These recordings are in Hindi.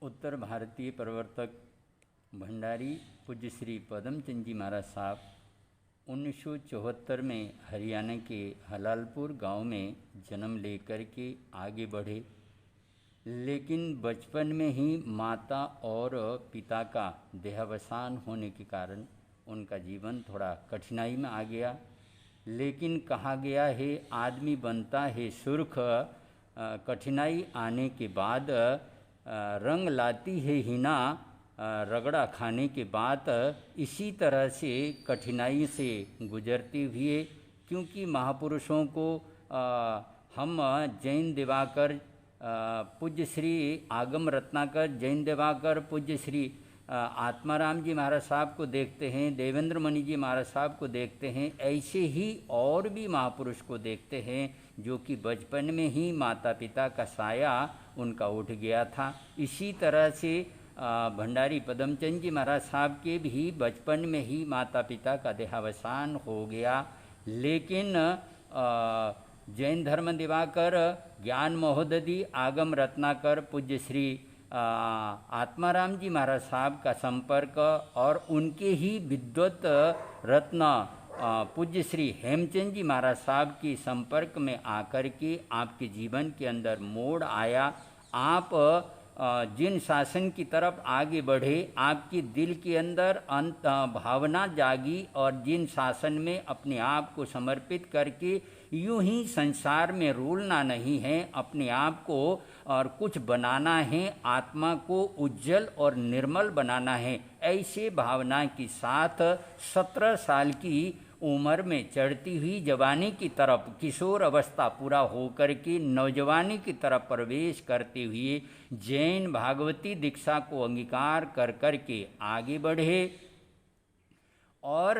उत्तर भारतीय प्रवर्तक भंडारी पूज्य श्री पदमचंद जी महाराज साहब 1974 में हरियाणा के हलालपुर गांव में जन्म लेकर के आगे बढ़े, लेकिन बचपन में ही माता और पिता का देहावसान होने के कारण उनका जीवन थोड़ा कठिनाई में आ गया। लेकिन कहा गया है आदमी बनता है सुर्ख, कठिनाई आने के बाद रंग लाती है हिना, रगड़ा खाने के बाद इसी तरह से कठिनाई से गुजरते हुए, क्योंकि महापुरुषों को हम जैन दिवाकर पूज्य श्री आगम रत्नाकर, जैन दिवाकर पूज्य श्री आत्माराम जी महाराज साहब को देखते हैं, देवेंद्र मणि जी महाराज साहब को देखते हैं, ऐसे ही और भी महापुरुष को देखते हैं जो कि बचपन में ही माता पिता का साया उनका उठ गया था। इसी तरह से भंडारी पदमचंद जी महाराज साहब के भी बचपन में ही माता पिता का देहावसान हो गया। लेकिन जैन धर्म दिवाकर, ज्ञान महोदधि, आगम रत्नाकर, पूज्य श्री आत्माराम जी महाराज साहब का संपर्क और उनके ही विद्वत रत्न पूज्य श्री हेमचंद जी महाराज साहब के संपर्क में आकर के आपके जीवन के अंदर मोड़ आया। आप जिन शासन की तरफ आगे बढ़े, आपके दिल के अंदर भावना जागी और जिन शासन में अपने आप को समर्पित करके यूं ही संसार में रूलना नहीं है, अपने आप को और कुछ बनाना है, आत्मा को उज्जवल और निर्मल बनाना है, ऐसे भावना के साथ 17 साल की उम्र में चढ़ती हुई जवानी की तरफ, किशोर अवस्था पूरा होकर के नौजवानी की तरफ प्रवेश करते हुए जैन भागवती दीक्षा को अंगीकार कर कर के आगे बढ़े और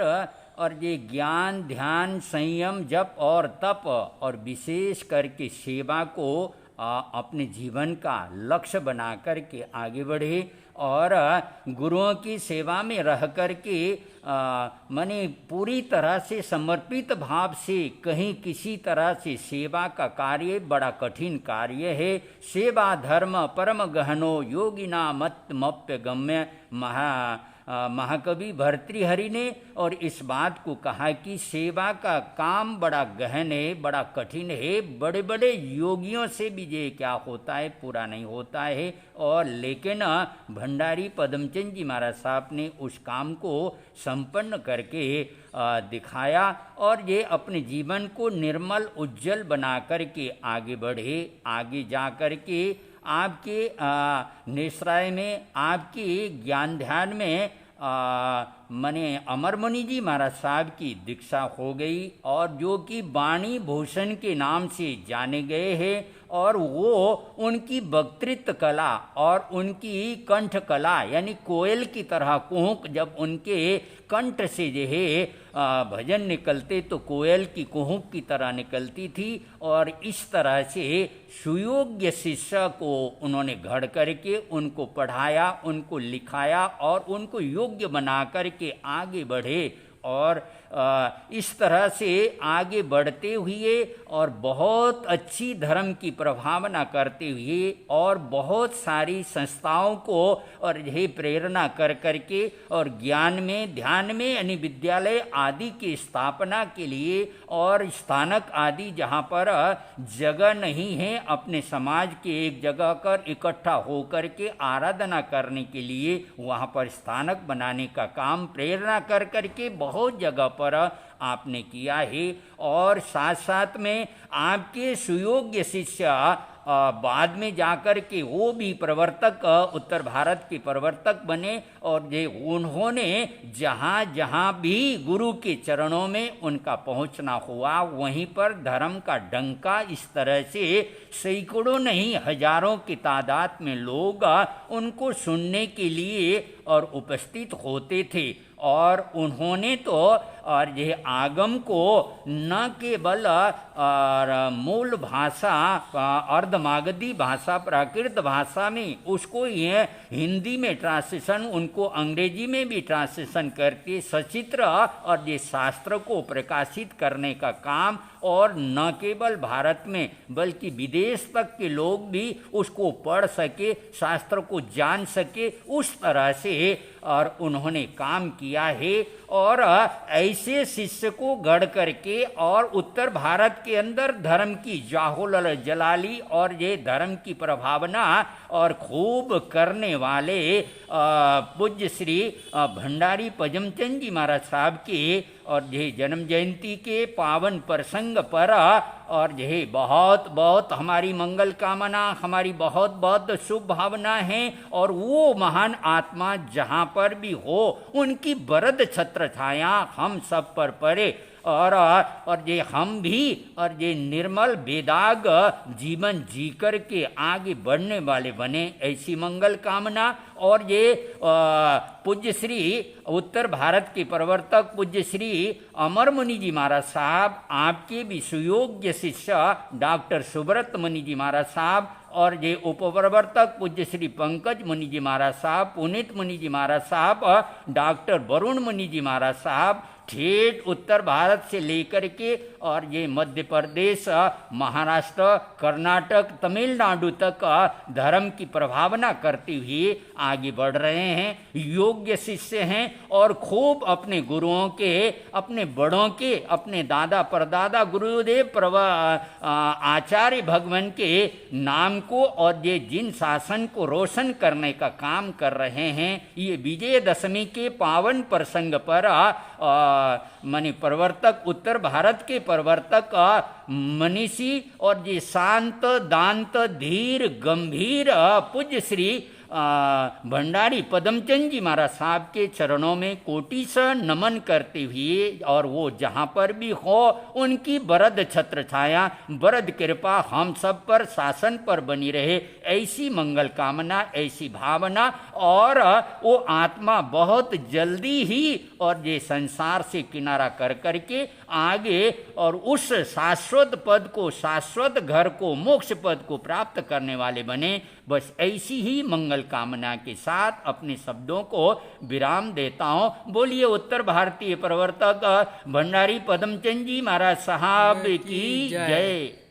ये ज्ञान, ध्यान, संयम, जप और तप और विशेष करके सेवा को अपने जीवन का लक्ष्य बना कर के आगे बढ़े और गुरुओं की सेवा में रह कर के माने पूरी तरह से समर्पित भाव से, कहीं किसी तरह से सेवा का कार्य बड़ा कठिन कार्य है। सेवा धर्म परम गहनो योगिना मत मप्य गम्य महाकवि भर्तृहरि ने और इस बात को कहा कि सेवा का काम बड़ा गहन है, बड़ा कठिन है, बड़े बड़े योगियों से भी ये क्या होता है, पूरा नहीं होता है। और लेकिन भंडारी पदमचंद जी महाराज साहब ने उस काम को संपन्न करके दिखाया और ये अपने जीवन को निर्मल उज्जवल बना करके आगे बढ़े। आगे जा कर के आपके निश्राय में, आपकी ज्ञान ध्यान में मने अमरमुनि जी महाराज साहब की दीक्षा हो गई और जो कि वाणी भूषण के नाम से जाने गए हैं और वो उनकी वक्तृत्व कला और उनकी कंठ कला यानी कोयल की तरह कुहुक, जब उनके कंठ से जो है भजन निकलते तो कोयल की कुहुक की तरह निकलती थी और इस तरह से सुयोग्य शिष्य को उन्होंने घड़ करके उनको पढ़ाया, उनको लिखाया और उनको योग्य बना करके आगे बढ़े और इस तरह से आगे बढ़ते हुए और बहुत अच्छी धर्म की प्रभावना करते हुए और बहुत सारी संस्थाओं को और यही प्रेरणा कर करके और ज्ञान में, ध्यान में यानी विद्यालय आदि की स्थापना के लिए और स्थानक आदि जहाँ पर जगह नहीं है, अपने समाज के एक जगह कर इकट्ठा होकर के आराधना करने के लिए वहाँ पर स्थानक बनाने का काम प्रेरणा कर करके बहुत जगह पर आपने किया है। और साथ साथ में आपके सुयोग्य शिष्य बाद में जाकर के वो भी प्रवर्तक, उत्तर भारत के प्रवर्तक बने और ये उन्होंने जहाँ जहाँ भी गुरु के चरणों में उनका पहुँचना हुआ वहीं पर धर्म का डंका इस तरह से सैकड़ों नहीं हजारों की तादाद में लोग उनको सुनने के लिए और उपस्थित होते थे। और उन्होंने तो और यह आगम को न केवल मूल भाषा अर्धमागधी भाषा प्राकृत भाषा में उसको ये हिंदी में ट्रांसलेशन, उनको अंग्रेजी में भी ट्रांसलेशन करके सचित्र और ये शास्त्र को प्रकाशित करने का काम और न केवल भारत में बल्कि विदेश तक के लोग भी उसको पढ़ सके, शास्त्र को जान सके, उस तरह से और उन्होंने काम किया है। और ऐसे शिष्य को गढ़ करके और उत्तर भारत के अंदर धर्म की जाहोल जलाली और ये धर्म की प्रभावना और खूब करने वाले पूज्य श्री भंडारी पदमचंद जी महाराज साहब के और ये जन्म जयंती के पावन प्रसंग पर और यह बहुत बहुत हमारी मंगल कामना, हमारी बहुत बहुत शुभ भावना है। और वो महान आत्मा जहाँ पर भी हो उनकी वरद छत्र छाया हम सब पर पड़े और ये हम भी और ये निर्मल बेदाग जीवन जी कर के आगे बढ़ने वाले बने, ऐसी मंगल कामना। और ये पूज्य श्री उत्तर भारत के प्रवर्तक पूज्य श्री अमर मुनि जी महाराज साहब, आपके भी सुयोग्य शिष्य डॉक्टर सुब्रत मुनि जी महाराज साहब और ये उपप्रवर्तक पूज्य श्री पंकज मुनि जी महाराज साहब, पुनीत मुनि जी महाराज साहब, डॉक्टर वरुण मुनि जी महाराज साहब, ठेठ उत्तर भारत से लेकर के और ये मध्य प्रदेश, महाराष्ट्र, कर्नाटक, तमिलनाडु तक धर्म की प्रभावना करते हुए आगे बढ़ रहे हैं, योग्य शिष्य हैं और खूब अपने गुरुओं के, अपने बड़ों के, अपने दादा परदादा गुरुदेव आचार्य भगवान के नाम को और ये जिन शासन को रोशन करने का काम कर रहे हैं। ये विजयदशमी के पावन प्रसंग पर माने प्रवर्तक, उत्तर भारत के प्रवर्तक मनीषी और ये शांत दांत धीर गंभीर पूज्य श्री भंडारी पदमचंद जी महाराज साहब के चरणों में कोटि से नमन करते हुए और वो जहाँ पर भी हो उनकी वरद छत्र छाया, वरद कृपा हम सब पर, शासन पर बनी रहे, ऐसी मंगल कामना, ऐसी भावना। और वो आत्मा बहुत जल्दी ही और ये संसार से किनारा कर करके आगे और उस शाश्वत पद को, शाश्वत घर को, मोक्ष पद को प्राप्त करने वाले बने। बस ऐसी ही मंगल कामना के साथ अपने शब्दों को विराम देता हूँ। बोलिए उत्तर भारतीय प्रवर्तक भंडारी पदमचंद जी महाराज साहब की जय।